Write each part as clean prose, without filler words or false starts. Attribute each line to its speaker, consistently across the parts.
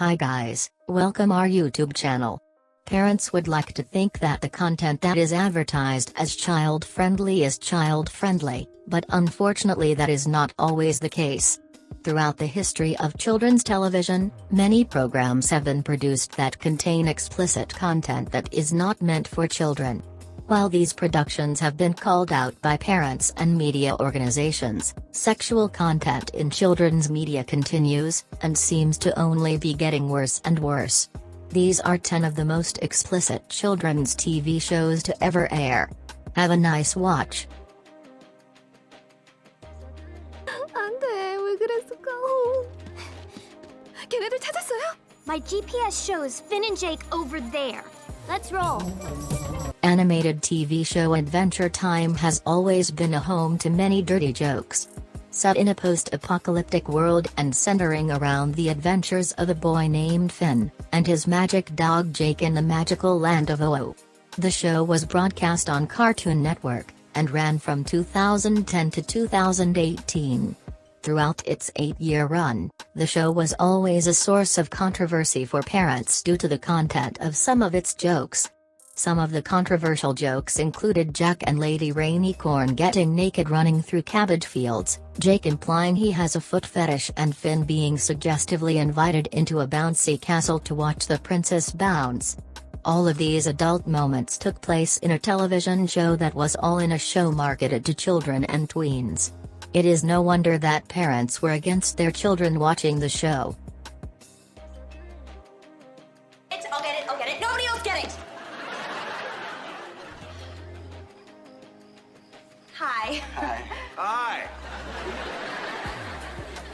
Speaker 1: Hi guys, welcome our YouTube channel. Parents would like to think that the content that is advertised as child-friendly is child-friendly, but unfortunately that is not always the case. Throughout the history of children's television, many programs have been produced that contain explicit content that is not meant for children. While these productions have been called out by parents and media organizations, sexual content in children's media continues, and seems to only be getting worse and worse. These are 10 of the most explicit children's TV shows to ever air. Have a nice watch.
Speaker 2: 안돼, 왜 그랬을까? 걔네들 찾았어요?
Speaker 3: My GPS shows Finn and Jake over there. Let's roll.
Speaker 1: Animated TV show Adventure Time has always been a home to many dirty jokes. Set in a post-apocalyptic world and centering around the adventures of a boy named Finn, and his magic dog Jake in the magical land of Oo. The show was broadcast on Cartoon Network, and ran from 2010 to 2018. Throughout its 8-year run, the show was always a source of controversy for parents due to the content of some of its jokes. Some of the controversial jokes included Jack and Lady Rainicorn getting naked running through cabbage fields, Jake implying he has a foot fetish, and Finn being suggestively invited into a bouncy castle to watch the princess bounce. All of these adult moments took place in a television show that was all in a show marketed to children and tweens. It is no wonder that parents were against their children watching the show.
Speaker 2: I'll get it. Nobody else get it. Hi.
Speaker 4: Hi.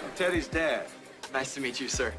Speaker 4: I'm Teddy's dad.
Speaker 5: Nice to meet you, sir.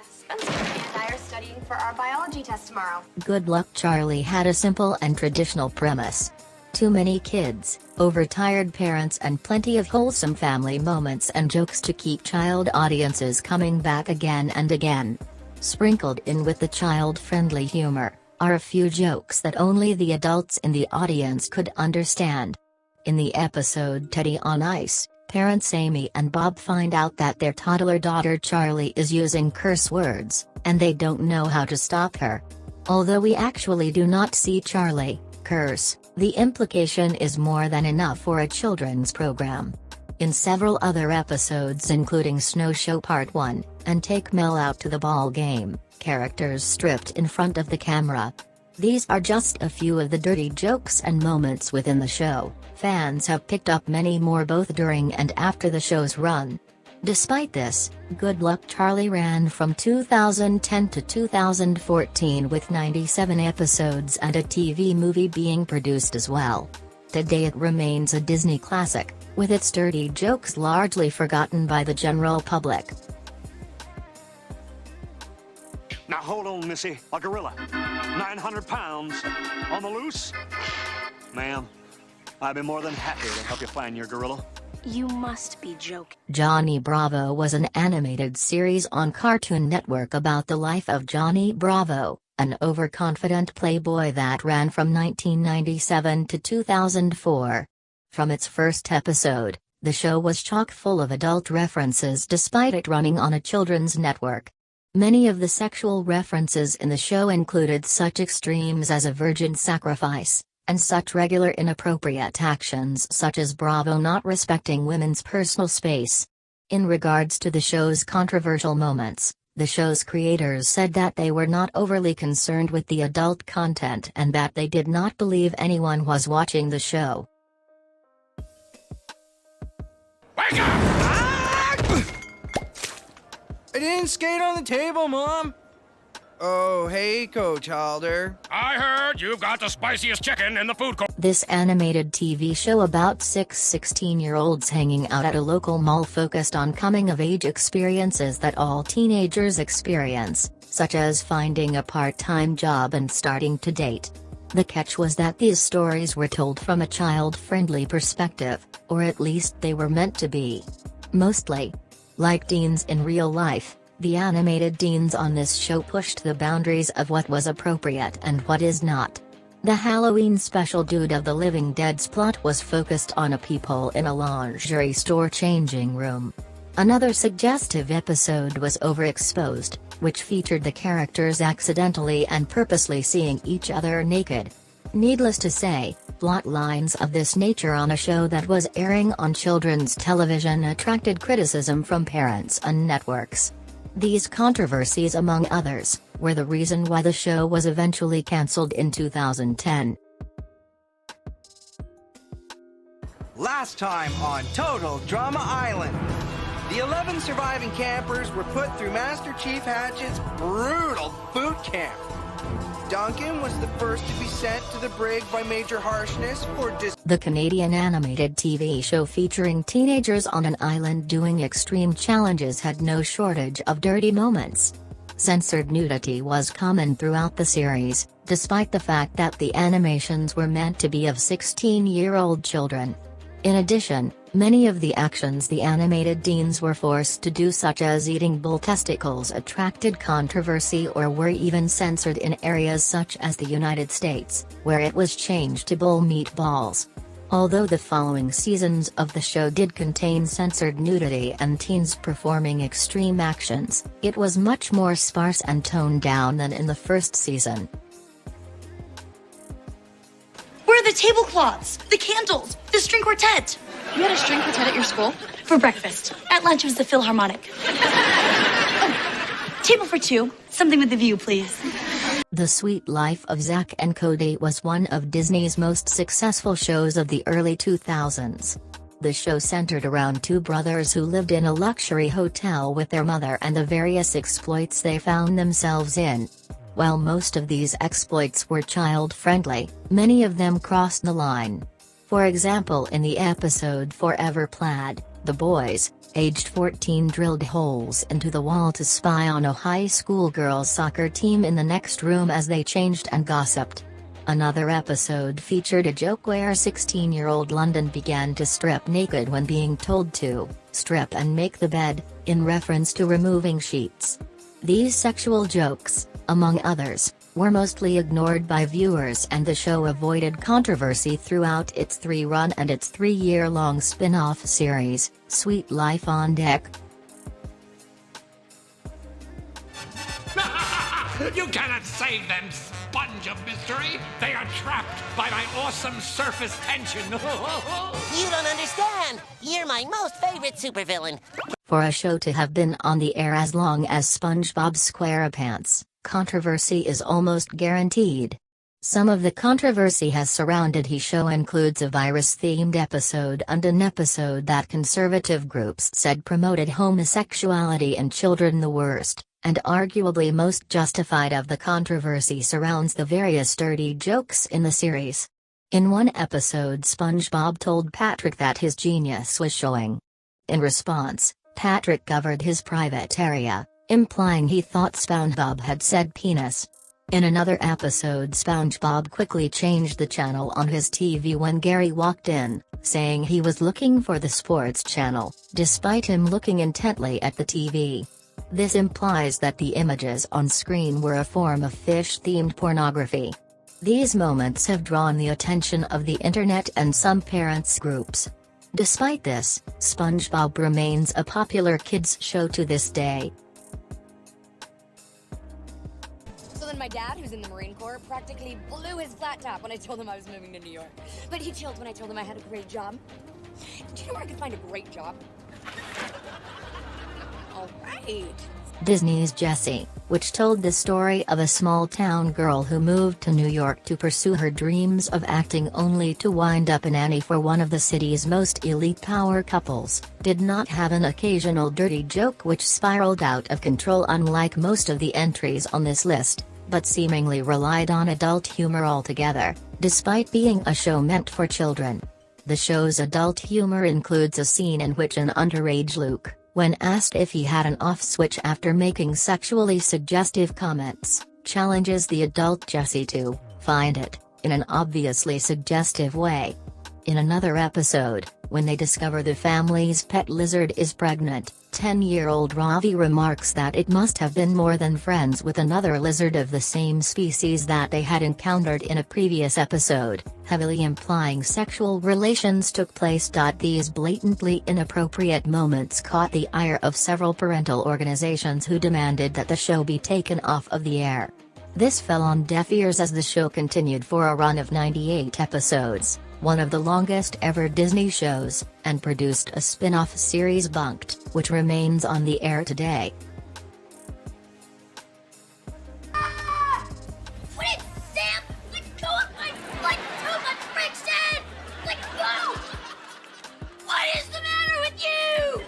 Speaker 2: Spencer and I are studying for our biology test tomorrow.
Speaker 1: Good Luck Charlie had a simple and traditional premise. Too many kids, overtired parents, and plenty of wholesome family moments and jokes to keep child audiences coming back again and again. Sprinkled in with the child-friendly humor are a few jokes that only the adults in the audience could understand. In the episode Teddy on Ice, parents Amy and Bob find out that their toddler daughter Charlie is using curse words, and they don't know how to stop her. Although we actually do not see Charlie curse, the implication is more than enough for a children's program. In several other episodes including Snow Show Part 1, and Take Mel Out to the Ball Game, characters stripped in front of the camera. These are just a few of the dirty jokes and moments within the show. Fans have picked up many more both during and after the show's run. Despite this, Good Luck Charlie ran from 2010 to 2014 with 97 episodes and a TV movie being produced as well. Today it remains a Disney classic, with its dirty jokes largely forgotten by the general public.
Speaker 6: Now hold on, Missy. A gorilla. 900 pounds. On the loose? Ma'am, I'd be more than happy to help you find your gorilla.
Speaker 3: You must be joking.
Speaker 1: Johnny Bravo was an animated series on Cartoon Network about the life of Johnny Bravo, an overconfident playboy that ran from 1997 to 2004. From its first episode, the show was chock full of adult references despite it running on a children's network. Many of the sexual references in the show included such extremes as a virgin sacrifice, and such regular inappropriate actions such as Bravo not respecting women's personal space. In regards to the show's controversial moments, the show's creators said that they were not overly concerned with the adult content and that they did not believe anyone was watching the show.
Speaker 4: Wake up! I didn't skate on the table, Mom. Oh, hey, Coach Halder.
Speaker 7: I heard you've got the spiciest chicken in the food court.
Speaker 1: This animated TV show about 6 16-year-olds hanging out at a local mall focused on coming-of-age experiences that all teenagers experience, such as finding a part-time job and starting to date. The catch was that these stories were told from a child-friendly perspective, or at least they were meant to be. Mostly. Like teens in real life, the animated teens on this show pushed the boundaries of what was appropriate and what is not. The Halloween special Dude of the Living Dead's plot was focused on a peephole in a lingerie store changing room. Another suggestive episode was Overexposed, which featured the characters accidentally and purposely seeing each other naked. Needless to say, plot lines of this nature on a show that was airing on children's television attracted criticism from parents and networks. These controversies, among others, were the reason why the show was eventually cancelled in 2010.
Speaker 4: Last time on Total Drama Island. The 11 surviving campers were put through Master Chief Hatchet's brutal boot camp. Duncan was the first to be sent to the brig by Major Harshness for
Speaker 1: The Canadian animated TV show featuring teenagers on an island doing extreme challenges had no shortage of dirty moments. Censored nudity was common throughout the series, despite the fact that the animations were meant to be of 16-year-old children. In addition, many of the actions the animated teens were forced to do, such as eating bull testicles, attracted controversy or were even censored in areas such as the United States, where it was changed to bull meatballs. Although the following seasons of the show did contain censored nudity and teens performing extreme actions, it was much more sparse and toned down than in the first season.
Speaker 5: Where are the tablecloths, the candles, the string quartet? You had a string quartet at your school? For breakfast. At lunch it was the Philharmonic. Oh, table for two. Something with a view, please.
Speaker 1: The Sweet Life of Zack and Cody was one of Disney's most successful shows of the early 2000s. The show centered around two brothers who lived in a luxury hotel with their mother and the various exploits they found themselves in. While most of these exploits were child-friendly, many of them crossed the line. For example, in the episode Forever Plaid, the boys, aged 14, drilled holes into the wall to spy on a high school girls' soccer team in the next room as they changed and gossiped. Another episode featured a joke where 16-year-old London began to strip naked when being told to strip and make the bed, in reference to removing sheets. These sexual jokes, among others, were mostly ignored by viewers, and the show avoided controversy throughout its run and its 3-year-long spin-off series, Sweet Life on Deck.
Speaker 7: You cannot save them, sponge of mystery. They are trapped by my awesome surface tension.
Speaker 8: You don't understand. You're my most favorite supervillain.
Speaker 1: For a show to have been on the air as long as SpongeBob SquarePants, controversy is almost guaranteed. Some of the controversy has surrounded his show includes a virus-themed episode and an episode that conservative groups said promoted homosexuality in children the worst, and arguably most justified of the controversy surrounds the various dirty jokes in the series. In one episode, SpongeBob told Patrick that his genius was showing. In response, Patrick covered his private area, implying he thought SpongeBob had said penis. In another episode, SpongeBob quickly changed the channel on his TV when Gary walked in, saying he was looking for the sports channel, despite him looking intently at the TV. This implies that the images on screen were a form of fish-themed pornography. These moments have drawn the attention of the internet and some parents' groups. Despite this, SpongeBob remains a popular kids' show to this day.
Speaker 9: So then my dad, who's in the Marine Corps, practically blew his flat top when I told him I was moving to New York. But he chilled when I told him I had a great job. Do you know where I could find a great job? All right.
Speaker 1: Disney's Jessie, which told the story of a small-town girl who moved to New York to pursue her dreams of acting only to wind up a nanny for one of the city's most elite power couples, did not have an occasional dirty joke which spiraled out of control unlike most of the entries on this list, but seemingly relied on adult humor altogether, despite being a show meant for children. The show's adult humor includes a scene in which an underage Luke, when asked if he had an off switch after making sexually suggestive comments, challenges the adult Jessie to find it, in an obviously suggestive way. In another episode, when they discover the family's pet lizard is pregnant, 10-year-old Ravi remarks that it must have been more than friends with another lizard of the same species that they had encountered in a previous episode, heavily implying sexual relations took place. These blatantly inappropriate moments caught the ire of several parental organizations who demanded that the show be taken off of the air. This fell on deaf ears as the show continued for a run of 98 episodes, one of the longest ever Disney shows, and produced a spin-off series Bunked, which remains on the air today.
Speaker 3: Quit, Sam! Let go of my foot! Too much friction! Let go! What is the matter with you?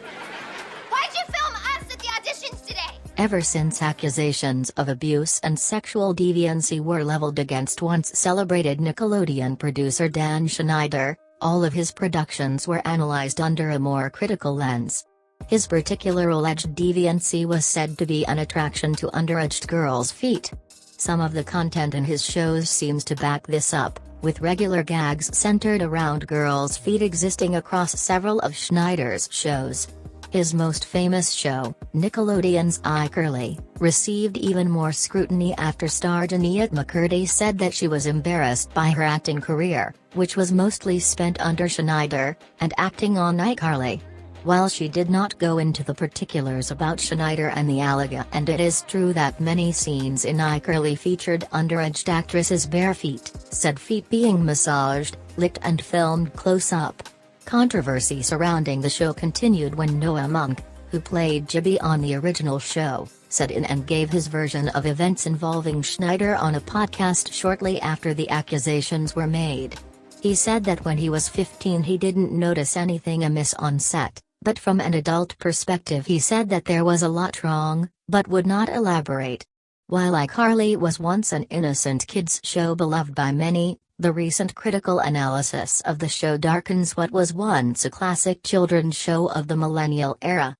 Speaker 2: Why'd you film us at the auditions today?
Speaker 1: Ever since accusations of abuse and sexual deviancy were leveled against once celebrated Nickelodeon producer Dan Schneider, all of his productions were analyzed under a more critical lens. His particular alleged deviancy was said to be an attraction to underage girls' feet. Some of the content in his shows seems to back this up, with regular gags centered around girls' feet existing across several of Schneider's shows. His most famous show, Nickelodeon's iCarly, received even more scrutiny after star Janiat McCurdy said that she was embarrassed by her acting career, which was mostly spent under Schneider, and acting on iCarly. While she did not go into the particulars about Schneider and the Alaga, and it is true that many scenes in iCarly featured underage actresses' bare feet, said feet being massaged, licked and filmed close up. Controversy surrounding the show continued when Noah Monk, who played Gibby on the original show, sat in and gave his version of events involving Schneider on a podcast shortly after the accusations were made. He said that when he was 15 he didn't notice anything amiss on set, but from an adult perspective he said that there was a lot wrong, but would not elaborate. While iCarly was once an innocent kids show beloved by many, the recent critical analysis of the show darkens what was once a classic children's show of the millennial era.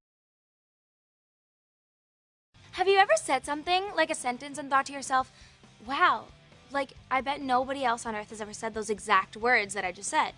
Speaker 3: Have you ever said something, like a sentence, and thought to yourself, wow, like, I bet nobody else on earth has ever said those exact words that I just said?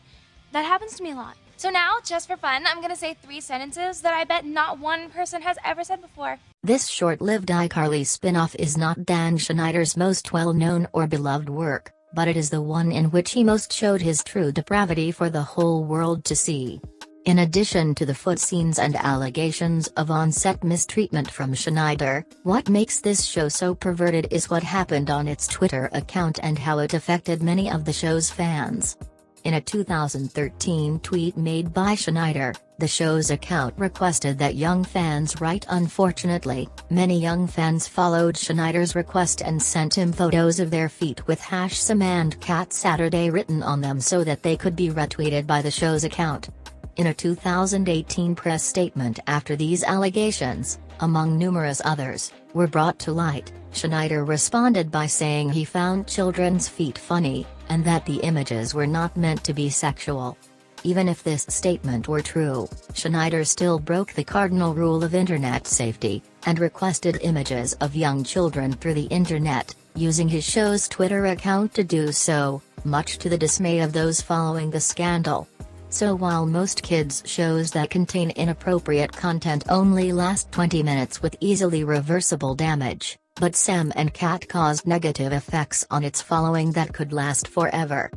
Speaker 3: That happens to me a lot. So now, just for fun, I'm gonna say 3 sentences that I bet not one person has ever said before.
Speaker 1: This short-lived iCarly spin-off is not Dan Schneider's most well-known or beloved work, but it is the one in which he most showed his true depravity for the whole world to see. In addition to the foot scenes and allegations of on-set mistreatment from Schneider, what makes this show so perverted is what happened on its Twitter account and how it affected many of the show's fans. In a 2013 tweet made by Schneider, the show's account requested that young fans write. Unfortunately, many young fans followed Schneider's request and sent him photos of their feet with #Sam and Cat Saturday written on them so that they could be retweeted by the show's account. In a 2018 press statement after these allegations, among numerous others, were brought to light, Schneider responded by saying he found children's feet funny, and that the images were not meant to be sexual. Even if this statement were true, Schneider still broke the cardinal rule of internet safety, and requested images of young children through the internet, using his show's Twitter account to do so, much to the dismay of those following the scandal. So while most kids' shows that contain inappropriate content only last 20 minutes with easily reversible damage, but Sam and Cat caused negative effects on its following that could last forever.